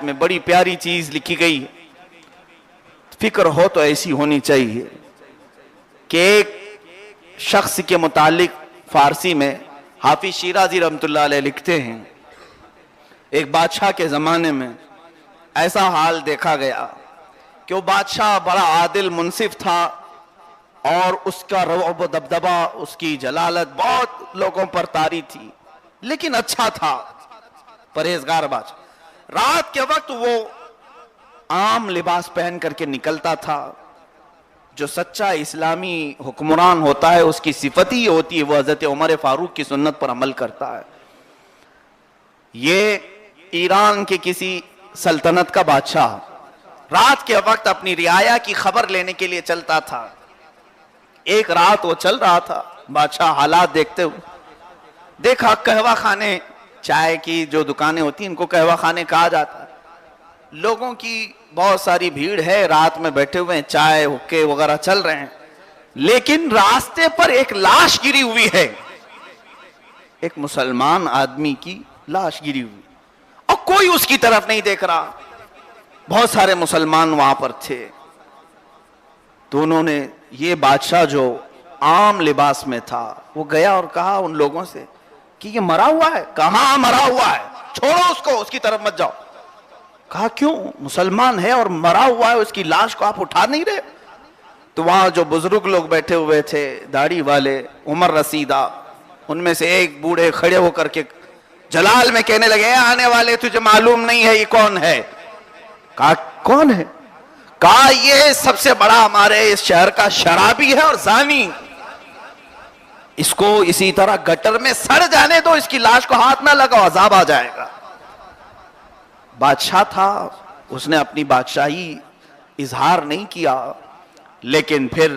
میں بڑی پیاری چیز لکھی گئی ہے. فکر ہو تو ایسی ہونی چاہیے کہ ایک شخص کے متعلق فارسی میں حافظ شیرازی رحمۃ اللہ علیہ لکھتے ہیں، ایک بادشاہ کے زمانے میں ایسا حال دیکھا گیا کہ وہ بادشاہ بڑا عادل منصف تھا اور اس کا رعب و دبدبہ، اس کی جلالت بہت لوگوں پر طاری تھی، لیکن اچھا تھا، پرہیزگار بادشاہ. رات کے وقت وہ عام لباس پہن کر کے نکلتا تھا. جو سچا اسلامی حکمران ہوتا ہے اس کی صفت ہی ہوتی ہے وہ حضرت عمر فاروق کی سنت پر عمل کرتا ہے. یہ ایران کے کسی سلطنت کا بادشاہ رات کے وقت اپنی رعایا کی خبر لینے کے لیے چلتا تھا. ایک رات وہ چل رہا تھا، بادشاہ حالات دیکھتے ہوئے دیکھا قہوہ خانے، چائے کی جو دکانیں ہوتی ہیں ان کو قہوہ خانے کہا جاتا ہے، لوگوں کی بہت ساری بھیڑ ہے، رات میں بیٹھے ہوئے ہیں، چائے حقے وغیرہ چل رہے ہیں، لیکن راستے پر ایک لاش گری ہوئی ہے، ایک مسلمان آدمی کی لاش گری ہوئی اور کوئی اس کی طرف نہیں دیکھ رہا. بہت سارے مسلمان وہاں پر تھے. تو انہوں نے یہ بادشاہ جو عام لباس میں تھا وہ گیا اور کہا ان لوگوں سے کہ یہ مرا ہوا ہے. کہاں مرا ہوا ہے، چھوڑو اس کو، اس کی طرف مت جاؤ. کہا کیوں، مسلمان ہے اور مرا ہوا ہے، اس کی لاش کو آپ اٹھا نہیں رہے؟ تو وہاں جو بزرگ لوگ بیٹھے ہوئے تھے، داڑھی والے، عمر رسیدہ، ان میں سے ایک بوڑھے کھڑے ہو کر کے جلال میں کہنے لگے اے آنے والے تجھے معلوم نہیں ہے یہ کون ہے؟ کہا کون ہے؟ کہا یہ سب سے بڑا ہمارے اس شہر کا شرابی ہے اور زانی، اس کو اسی طرح گٹر میں سڑ جانے دو، اس کی لاش کو ہاتھ نہ لگاؤ، عذاب آ جائے گا. بادشاہ تھا، اس نے اپنی بادشاہی اظہار نہیں کیا، لیکن پھر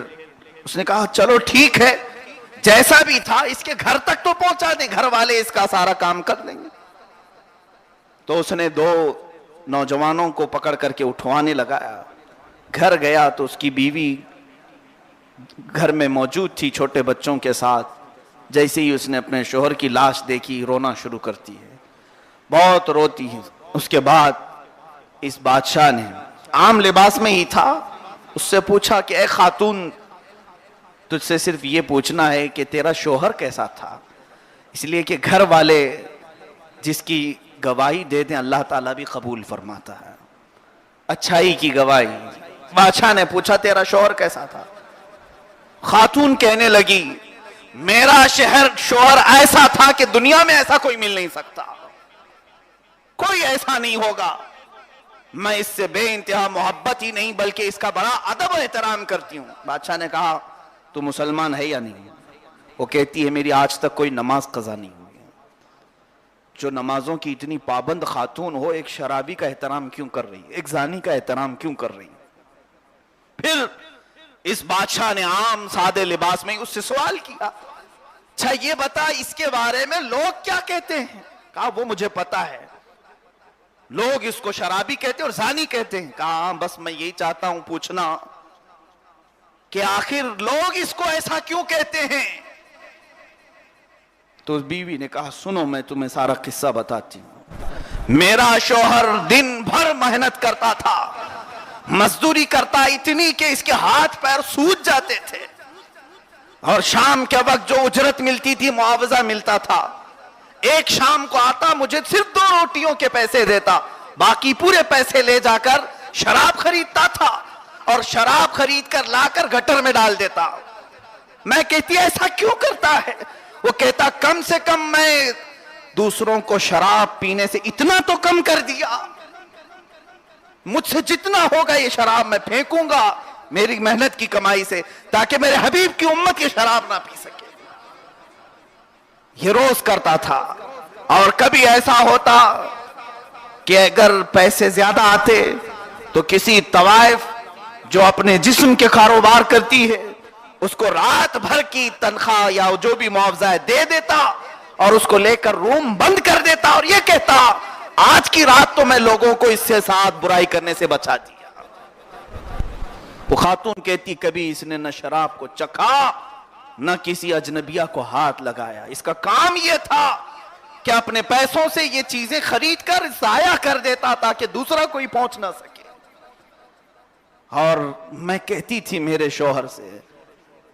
اس نے کہا چلو ٹھیک ہے، جیسا بھی تھا اس کے گھر تک تو پہنچا دیں، گھر والے اس کا سارا کام کر دیں گے. تو اس نے 2 نوجوانوں کو پکڑ کر کے اٹھوانے لگایا. گھر گیا تو اس کی بیوی گھر میں موجود تھی چھوٹے بچوں کے ساتھ. جیسے ہی اس نے اپنے شوہر کی لاش دیکھی رونا شروع کرتی ہے، بہت روتی ہے. اس کے بعد اس بادشاہ نے عام لباس میں ہی تھا، اس سے پوچھا کہ اے خاتون، تجھ سے صرف یہ پوچھنا ہے کہ تیرا شوہر کیسا تھا، اس لیے کہ گھر والے جس کی گواہی دے دیں اللہ تعالیٰ بھی قبول فرماتا ہے، اچھائی کی گواہی. بادشاہ نے پوچھا تیرا شوہر کیسا تھا؟ خاتون کہنے لگی میرا شوہر ایسا تھا کہ دنیا میں ایسا کوئی مل نہیں سکتا، کوئی ایسا نہیں ہوگا، میں اس سے بے انتہا محبت ہی نہیں بلکہ اس کا بڑا ادب و احترام کرتی ہوں. بادشاہ نے کہا تو مسلمان ہے یا نہیں؟ وہ کہتی ہے میری آج تک کوئی نماز قضا نہیں ہوئی. جو نمازوں کی اتنی پابند خاتون ہو، ایک شرابی کا احترام کیوں کر رہی ہے، ایک زانی کا احترام کیوں کر رہی ہے؟ پھر اس بادشاہ نے عام سادے لباس میں اس سے سوال کیا اچھا یہ بتا اس کے بارے میں لوگ کیا کہتے ہیں؟ کہا وہ مجھے پتا ہے، لوگ اس کو شرابی کہتے ہیں اور زانی کہتے ہیں. کہا ہاں بس میں یہی چاہتا ہوں پوچھنا کہ آخر لوگ اس کو ایسا کیوں کہتے ہیں؟ تو اس بیوی نے کہا سنو میں تمہیں سارا قصہ بتاتی ہوں. میرا شوہر دن بھر محنت کرتا تھا، مزدوری کرتا اتنی کہ اس کے ہاتھ پیر سوج جاتے تھے، اور شام کے وقت جو اجرت ملتی تھی معاوضہ ملتا تھا. ایک شام کو آتا مجھے صرف 2 روٹیوں کے پیسے دیتا، باقی پورے پیسے لے جا کر شراب خریدتا تھا اور شراب خرید کر لا کر گٹر میں ڈال دیتا. میں کہتی ایسا کیوں کرتا ہے؟ وہ کہتا کم سے کم میں دوسروں کو شراب پینے سے اتنا تو کم کر دیا، مجھ سے جتنا ہوگا یہ شراب میں پھینکوں گا میری محنت کی کمائی سے، تاکہ میرے حبیب کی امت یہ شراب نہ پی سکے. یہ روز کرتا تھا. اور کبھی ایسا ہوتا کہ اگر پیسے زیادہ آتے تو کسی طوائف جو اپنے جسم کے کاروبار کرتی ہے اس کو رات بھر کی تنخواہ یا جو بھی معاوضہ ہے دے دیتا اور اس کو لے کر روم بند کر دیتا اور یہ کہتا آج کی رات تو میں لوگوں کو اس سے ساتھ برائی کرنے سے بچا دیا. وہ خاتون کہتی کبھی اس نے نہ شراب کو چکھا نہ کسی اجنبیہ کو ہاتھ لگایا، اس کا کام یہ تھا کہ اپنے پیسوں سے یہ چیزیں خرید کر ضائع کر دیتا تاکہ دوسرا کوئی پہنچ نہ سکے. اور میں کہتی تھی میرے شوہر سے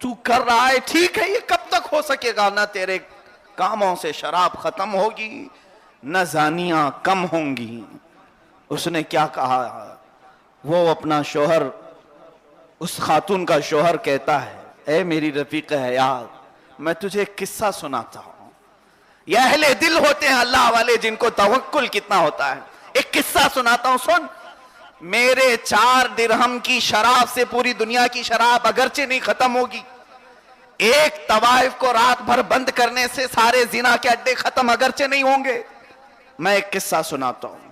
تو کر رہا ہے ٹھیک ہے, یہ کب تک ہو سکے گا؟ نہ تیرے کاموں سے شراب ختم ہوگی نہ زانیاں کم ہوں گی. اس نے کیا کہا, وہ اپنا شوہر, اس خاتون کا شوہر کہتا ہے اے میری رفیق حیات میں تجھے ایک قصہ سناتا ہوں. یہ اہل دل ہوتے ہیں اللہ والے جن کو توکل کتنا ہوتا ہے. ایک قصہ سناتا ہوں سن. میرے 4 درہم کی شراب سے پوری دنیا کی شراب اگرچہ نہیں ختم ہوگی, ایک طوائف کو رات بھر بند کرنے سے سارے زنا کے اڈے ختم اگرچہ نہیں ہوں گے. میں ایک قصہ سناتا ہوں.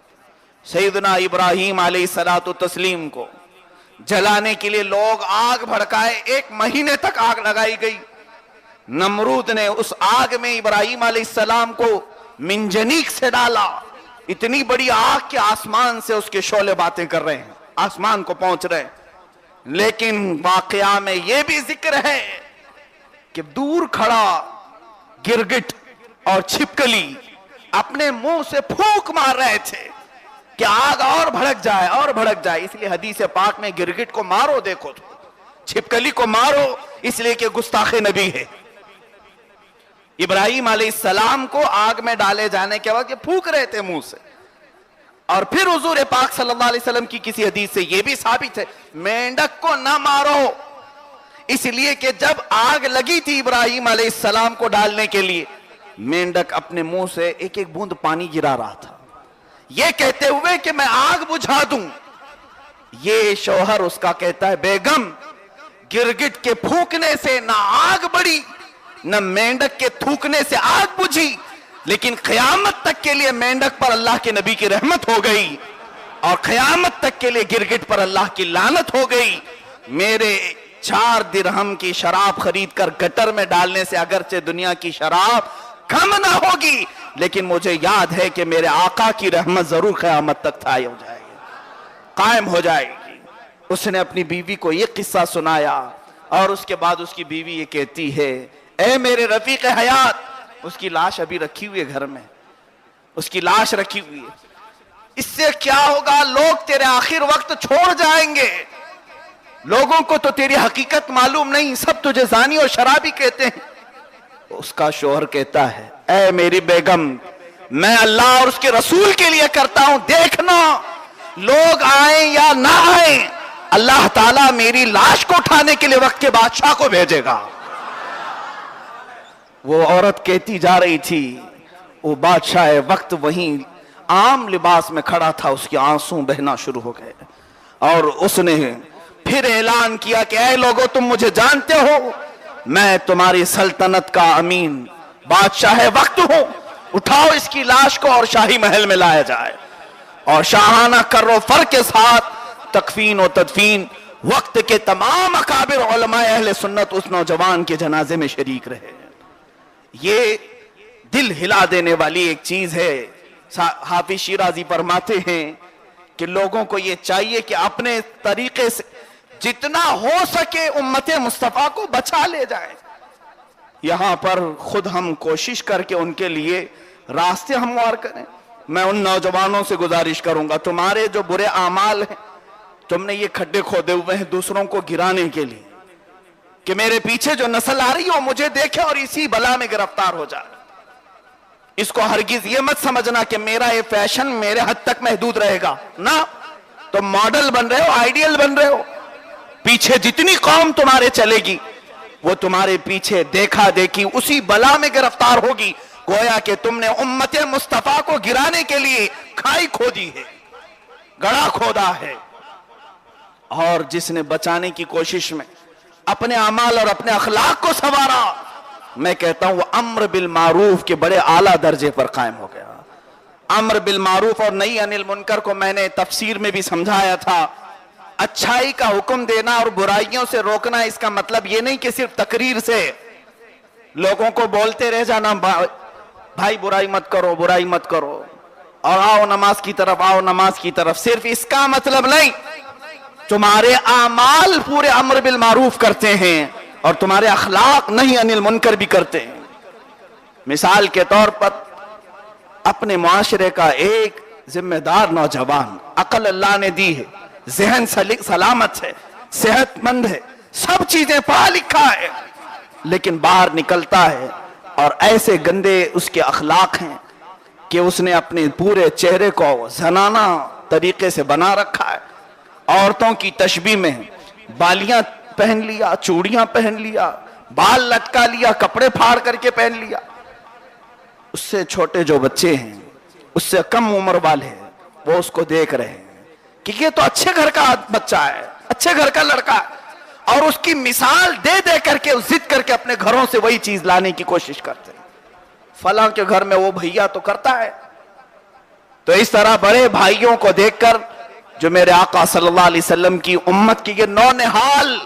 سیدنا ابراہیم علیہ الصلوۃ والتسلیم کو جلانے کے لیے لوگ آگ بھڑکائے, 1 مہینے تک آگ لگائی گئی. نمرود نے اس آگ میں ابراہیم علیہ السلام کو منجنیق سے ڈالا, اتنی بڑی آگ کہ آسمان سے اس کے شعلے باتیں کر رہے ہیں, آسمان کو پہنچ رہے ہیں. لیکن واقعہ میں یہ بھی ذکر ہے کہ دور کھڑا گرگٹ اور چھپکلی اپنے منہ سے پھونک مار رہے تھے کہ آگ اور بھڑک جائے اور بھڑک جائے. اس لیے حدیث پاک میں گرگٹ کو مارو دیکھو تو, چھپکلی کو مارو اس لیے کہ گستاخ نبی ہے. ابراہیم علیہ السلام کو آگ میں ڈالے جانے کے وقت پھونک رہے تھے منہ سے. اور پھر حضور پاک صلی اللہ علیہ وسلم کی کسی حدیث سے یہ بھی ثابت ہے مینڈک کو نہ مارو, اس لیے کہ جب آگ لگی تھی ابراہیم علیہ السلام کو ڈالنے کے لیے, مینڈک اپنے منہ سے ایک ایک بوند پانی گرا رہا تھا, یہ کہتے ہوئے کہ میں آگ بجھا دوں. یہ شوہر اس کا کہتا ہے بیگم گرگٹ کے پھونکنے سے نہ آگ بڑھی نہ مینڈک کے تھوکنے سے آگ بجھی, لیکن قیامت تک کے لیے مینڈک پر اللہ کے نبی کی رحمت ہو گئی اور قیامت تک کے لیے گرگٹ پر اللہ کی لعنت ہو گئی. میرے 4 درہم کی شراب خرید کر گٹر میں ڈالنے سے اگرچہ دنیا کی شراب کم نہ ہوگی, لیکن مجھے یاد ہے کہ میرے آقا کی رحمت ضرور قیامت تک تھائی ہو جائے گی, قائم ہو جائے گی. اس نے اپنی بیوی کو یہ قصہ سنایا اور اس کے بعد اس کی بیوی یہ کہتی ہے اے میرے رفیق حیات, اس کی لاش ابھی رکھی ہوئی ہے گھر میں, اس کی لاش رکھی ہوئی ہے. اس سے کیا ہوگا, لوگ تیرے آخر وقت چھوڑ جائیں گے, لوگوں کو تو تیری حقیقت معلوم نہیں, سب تجھے زانی اور شرابی کہتے ہیں. اس کا شوہر کہتا ہے اے میری بیگم میں اللہ اور اس کے رسول کے لیے کرتا ہوں, دیکھنا لوگ آئیں یا نہ آئیں, اللہ تعالیٰ میری لاش کو اٹھانے کے لیے وقت کے بادشاہ کو بھیجے گا. وہ عورت کہتی جا رہی تھی, وہ بادشاہ وقت وہیں عام لباس میں کھڑا تھا, اس کے آنسو بہنا شروع ہو گئے اور اس نے پھر اعلان کیا کہ اے لوگو تم مجھے جانتے ہو, میں تمہاری سلطنت کا امین بادشاہ وقت ہوں, اٹھاؤ اس کی لاش کو اور شاہی محل میں لایا جائے. اور شاہانہ کر و فر کے ساتھ تکفین و تدفین وقت کے تمام اکابر علماء اہل سنت اس نوجوان کے جنازے میں شریک رہے. یہ دل ہلا دینے والی ایک چیز ہے. حافظ شیرازی فرماتے ہیں کہ لوگوں کو یہ چاہیے کہ اپنے طریقے سے جتنا ہو سکے امت مصطفیٰ کو بچا لے جائے. یہاں پر خود ہم کوشش کر کے ان کے لیے راستے ہموار کریں. میں ان نوجوانوں سے گزارش کروں گا, تمہارے جو برے اعمال ہیں, تم نے یہ کھڈے کھودے ہوئے ہیں دوسروں کو گرانے کے لیے کہ میرے پیچھے جو نسل آ رہی ہے وہ مجھے دیکھے اور اسی بلا میں گرفتار ہو جائے. اس کو ہرگز یہ مت سمجھنا کہ میرا یہ فیشن میرے حد تک محدود رہے گا, نہ, تم ماڈل بن رہے ہو, آئیڈیل بن رہے ہو. پیچھے جتنی قوم تمہارے چلے گی وہ تمہارے پیچھے دیکھا دیکھی اسی بلا میں گرفتار ہوگی, گویا کہ تم نے امت مصطفیٰ کو گرانے کے لیے کھائی کھودی ہے, گڑھا کھودا ہے. اور جس نے بچانے کی کوشش میں اپنے اعمال اور اپنے اخلاق کو سنوارا, میں کہتا ہوں وہ امر بالمعروف کے بڑے اعلیٰ درجے پر قائم ہو گیا. امر بالمعروف اور نہی عن المنکر کو میں نے تفسیر میں بھی سمجھایا تھا. اچھائی کا حکم دینا اور برائیوں سے روکنا, اس کا مطلب یہ نہیں کہ صرف تقریر سے لوگوں کو بولتے رہ جانا بھائی برائی مت کرو, برائی مت کرو, اور آؤ نماز کی طرف, آؤ نماز کی طرف, صرف اس کا مطلب نہیں. تمہارے اعمال پورے امر بالمعروف کرتے ہیں اور تمہارے اخلاق نہی عن المنکر بھی کرتے ہیں. مثال کے طور پر اپنے معاشرے کا ایک ذمہ دار نوجوان، عقل اللہ نے دی ہے، ذہن سلامت ہے، صحت مند ہے، سب چیزیں پڑھا لکھا ہے، لیکن باہر نکلتا ہے اور ایسے گندے اس کے اخلاق ہیں کہ اس نے اپنے پورے چہرے کو زنانہ طریقے سے بنا رکھا ہے، عورتوں کی تشبیہ میں بالیاں پہن لیا، چوڑیاں پہن لیا، بال لٹکا لیا، کپڑے پھاڑ کر کے پہن لیا۔ اس سے چھوٹے جو بچے ہیں، اس سے کم عمر والے ہیں، وہ اس کو دیکھ رہے ہیں کہ یہ تو اچھے گھر کا بچہ ہے، اچھے گھر کا لڑکا ہے، اور اس کی مثال دے دے کر کے ضد کر کے اپنے گھروں سے وہی چیز لانے کی کوشش کرتے ہیں۔ فلاں کے گھر میں وہ بھیا تو کرتا ہے۔ تو اس طرح بڑے بھائیوں کو دیکھ کر جو میرے آقا صلی اللہ علیہ وسلم کی امت کی یہ نونہال